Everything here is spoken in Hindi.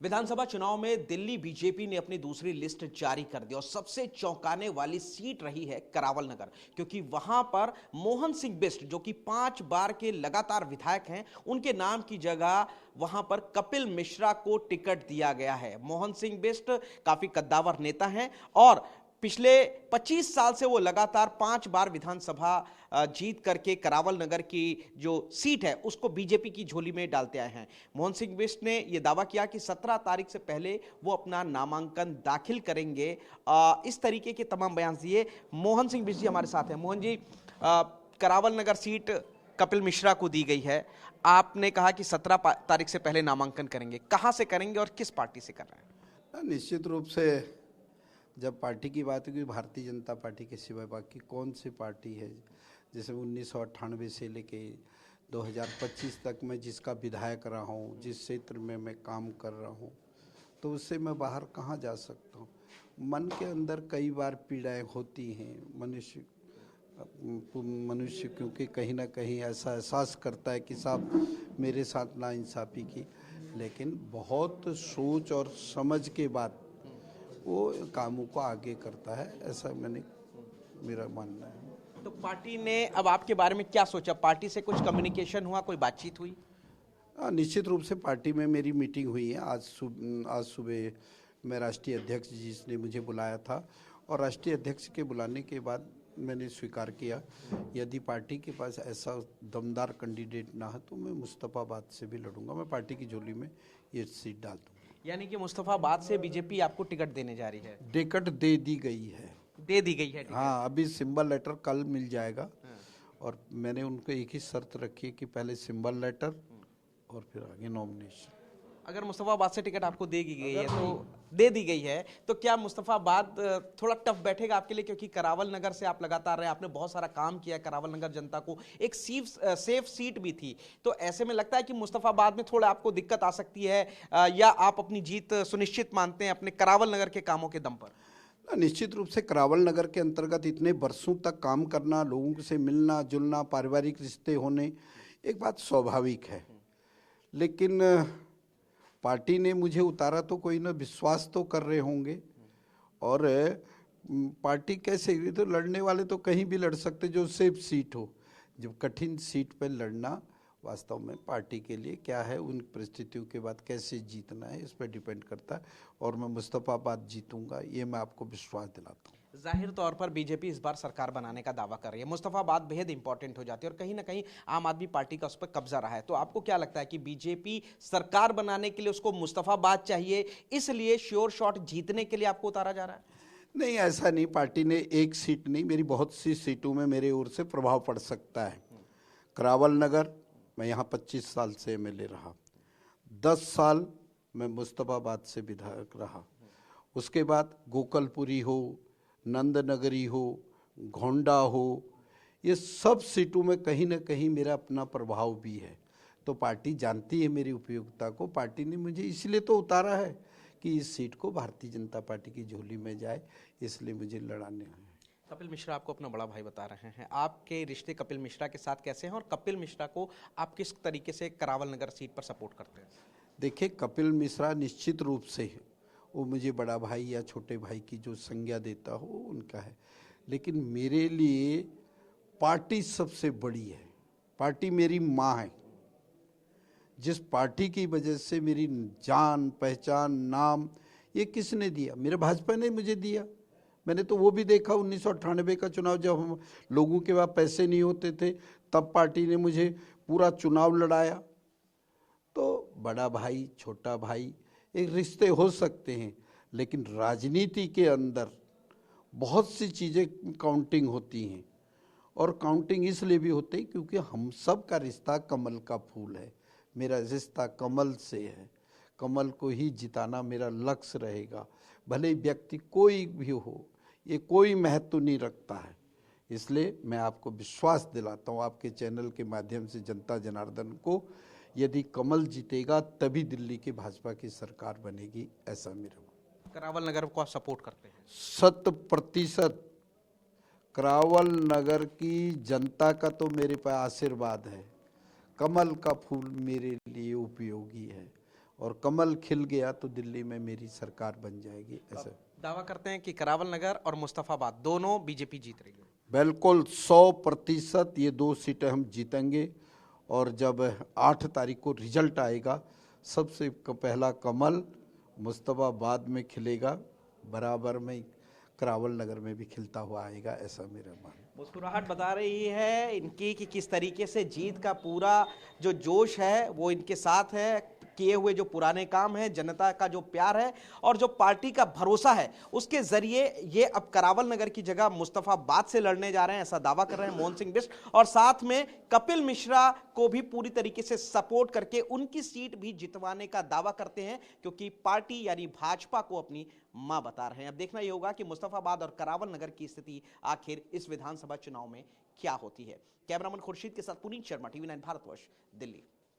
विधानसभा चुनाव में दिल्ली बीजेपी ने अपनी दूसरी लिस्ट जारी कर दी और सबसे चौंकाने वाली सीट रही है करावल नगर, क्योंकि वहां पर मोहन सिंह बिष्ट जो कि 5 बार के लगातार विधायक हैं, उनके नाम की जगह वहां पर कपिल मिश्रा को टिकट दिया गया है। मोहन सिंह बिष्ट काफी कद्दावर नेता हैं और पिछले 25 साल से वो लगातार 5 बार विधानसभा जीत करके करावल नगर की जो सीट है उसको बीजेपी की झोली में डालते आए हैं। मोहन सिंह बिष्ट ने यह दावा किया कि 17 तारीख से पहले वो अपना नामांकन दाखिल करेंगे। इस तरीके के तमाम बयान दिए। मोहन सिंह बिष्ट जी हमारे साथ हैं। मोहन जी, करावल नगर सीट कपिल मिश्रा को दी गई है। आपने कहा कि 17 तारीख से पहले नामांकन करेंगे, कहां से करेंगे और किस पार्टी से कर रहे हैं? निश्चित रूप से जब पार्टी की बात होगी, भारतीय जनता पार्टी के सिवाय बाकी कौन सी पार्टी है जैसे 1998 से लेके 2025 तक मैं जिसका विधायक रहा हूँ, जिस क्षेत्र में मैं काम कर रहा हूँ, तो उससे मैं बाहर कहाँ जा सकता हूँ। मन के अंदर कई बार पीड़ाएं होती हैं। मनुष्य क्योंकि कहीं ना कहीं ऐसा एहसास करता है कि साहब मेरे साथ नाइंसाफ़ी की, लेकिन बहुत सोच और समझ के बाद वो कामों को आगे करता है, ऐसा मेरा मानना है। तो पार्टी ने अब आपके बारे में क्या सोचा? पार्टी से कुछ कम्युनिकेशन हुआ, कोई बातचीत हुई? निश्चित रूप से पार्टी में मेरी मीटिंग हुई है। आज सुबह मैं राष्ट्रीय अध्यक्ष जी ने मुझे बुलाया था और राष्ट्रीय अध्यक्ष के बुलाने के बाद मैंने स्वीकार किया, यदि पार्टी के पास ऐसा दमदार कैंडिडेट ना है तो मैं मुस्तफाबाद से भी लड़ूंगा। मैं पार्टी की झोली में ये सीट डाल दूंगा। यानी कि मुस्तफाबाद से बीजेपी आपको टिकट देने जा रही है? टिकट दे दी गई है। दे दी गई है? हाँ, अभी सिंबल लेटर कल मिल जाएगा। और मैंने उनको एक ही शर्त रखी है कि पहले सिंबल लेटर और फिर आगे नॉमिनेशन। अगर मुस्तफाबाद से टिकट आपको दे दी गई है तो क्या मुस्तफाबाद थोड़ा टफ बैठेगा आपके लिए? क्योंकि करावल नगर से आप लगातार रहे, आपने बहुत सारा काम किया, करावल नगर जनता को एक सेफ सीट भी थी, तो ऐसे में लगता है कि मुस्तफाबाद में थोड़ा आपको दिक्कत आ सकती है, या आप अपनी जीत सुनिश्चित मानते हैं अपने करावल नगर के कामों के दम पर? निश्चित रूप से करावल नगर के अंतर्गत इतने वर्षों तक काम करना, लोगों से मिलना जुलना, पारिवारिक रिश्ते होने, एक बात स्वाभाविक है। लेकिन पार्टी ने मुझे उतारा तो कोई ना विश्वास तो कर रहे होंगे। और पार्टी कैसे, तो लड़ने वाले तो कहीं भी लड़ सकते जो सेफ सीट हो। जब कठिन सीट पर लड़ना वास्तव में पार्टी के लिए क्या है, उन परिस्थितियों के बाद कैसे जीतना है, इस पर डिपेंड करता है। और मैं मुस्तफाबाद जीतूंगा, ये मैं आपको विश्वास दिलाता हूँ। जाहिर तौर पर बीजेपी इस बार सरकार बनाने का दावा कर रही है, मुस्तफाबाद बेहद इंपॉर्टेंट हो जाती है और कहीं ना कहीं आम आदमी पार्टी का उस पर कब्जा रहा है। तो आपको क्या लगता है कि बीजेपी सरकार बनाने के लिए उसको मुस्तफाबाद चाहिए, इसलिए श्योर शॉट जीतने के लिए आपको उतारा जा रहा है? नहीं, ऐसा नहीं। पार्टी ने एक सीट नहीं, मेरी बहुत सी सीटों में मेरे ओर से प्रभाव पड़ सकता है। करावल नगर, मैं यहाँ 25 साल से एमएलए रहा, 10 साल मैं मुस्तफाबाद से विधायक रहा। उसके बाद गोकलपुरी हो, नंदनगरी हो, घोंडा हो, ये सब सीटों में कहीं ना कहीं मेरा अपना प्रभाव भी है। तो पार्टी जानती है मेरी उपयोगिता को। पार्टी ने मुझे इसलिए तो उतारा है कि इस सीट को भारतीय जनता पार्टी की झोली में जाए, इसलिए मुझे लड़ाने हैं। कपिल मिश्रा आपको अपना बड़ा भाई बता रहे हैं, आपके रिश्ते कपिल मिश्रा के साथ कैसे हैं और कपिल मिश्रा को आप किस तरीके से करावल नगर सीट पर सपोर्ट करते हैं? देखिए, कपिल मिश्रा निश्चित रूप से वो मुझे बड़ा भाई या छोटे भाई की जो संज्ञा देता हो उनका है, लेकिन मेरे लिए पार्टी सबसे बड़ी है। पार्टी मेरी माँ है। जिस पार्टी की वजह से मेरी जान पहचान नाम ये किसने दिया? मेरे भाजपा ने मुझे दिया। मैंने तो वो भी देखा 1998 का चुनाव, जब हम लोगों के पास पैसे नहीं होते थे, तब पार्टी ने मुझे पूरा चुनाव लड़ाया। तो बड़ा भाई छोटा भाई एक रिश्ते हो सकते हैं, लेकिन राजनीति के अंदर बहुत सी चीज़ें काउंटिंग होती हैं। और काउंटिंग इसलिए भी होती है क्योंकि हम सब का रिश्ता कमल का फूल है। मेरा रिश्ता कमल से है। कमल को ही जिताना मेरा लक्ष्य रहेगा, भले व्यक्ति कोई भी हो, ये कोई महत्व नहीं रखता है। इसलिए मैं आपको विश्वास दिलाता हूँ आपके चैनल के माध्यम से जनता जनार्दन को, यदि कमल जीतेगा तभी दिल्ली की भाजपा की सरकार बनेगी, ऐसा मेरा। करावल नगर को आप सपोर्ट करते हैं? 100% करावल नगर की जनता का तो मेरे पास आशीर्वाद है। कमल का फूल मेरे लिए उपयोगी है और कमल खिल गया तो दिल्ली में मेरी सरकार बन जाएगी। ऐसा दावा करते हैं कि करावल नगर और मुस्तफाबाद दोनों बीजेपी जीत रही है। बिल्कुल 100% ये 2 सीटें हम जीतेंगे। और जब 8 तारीख को रिजल्ट आएगा, सबसे पहला कमल मुस्तफाबाद में खिलेगा, बराबर में करावल नगर में भी खिलता हुआ आएगा, ऐसा मेरा मानना। मुस्कुराहट बता रही है इनकी कि किस तरीके से जीत का पूरा जो जोश है वो इनके साथ है, किए हुए जो पुराने काम है, जनता का जो प्यार है और जो पार्टी का भरोसा है, उसके जरिए ये अब करावल नगर की जगह मुस्तफाबाद से लड़ने जा रहे हैं, ऐसा दावा कर रहे हैं मोहन सिंह बिष्ट। और साथ में कपिल मिश्रा को भी पूरी तरीके से सपोर्ट करके उनकी सीट भी जितवाने का दावा करते हैं, क्योंकि पार्टी यानी भाजपा को अपनी मां बता रहे हैं। अब देखना यह होगा कि मुस्तफाबाद और करावल नगर की स्थिति आखिर इस विधानसभा चुनाव में क्या होती है। कैमरामैन खुर्शीद के साथ पुनीत शर्मा, TV9 भारतवर्ष, दिल्ली।